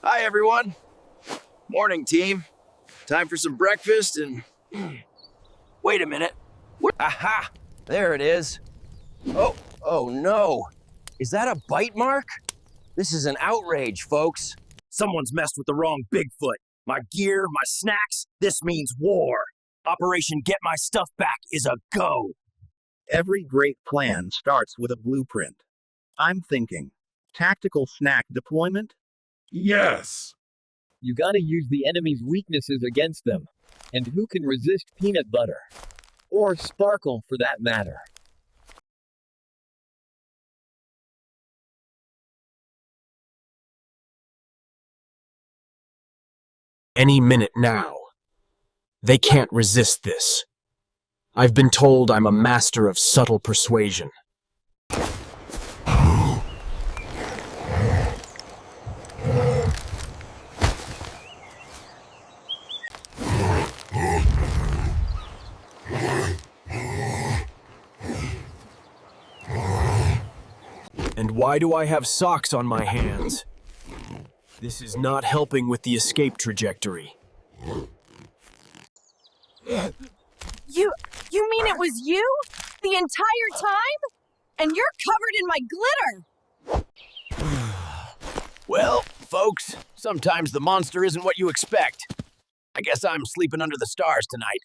Hi, everyone. Morning, team. Time for some breakfast and... Wait a minute. Aha! There it is. Oh no. Is that a bite mark? This is an outrage, folks. Someone's messed with the wrong Bigfoot. My gear, my snacks, this means war. Operation Get My Stuff Back is a go. Every great plan starts with a blueprint. I'm thinking, tactical snack deployment? Yes. You gotta use the enemy's weaknesses against them. And who can resist peanut butter? Or sparkle, for that matter. Any minute now. They can't resist this. I've been told I'm a master of subtle persuasion. And why do I have socks on my hands? This is not helping with the escape trajectory. You mean it was you? The entire time? And you're covered in my glitter! Well, folks, sometimes the monster isn't what you expect. I guess I'm sleeping under the stars tonight.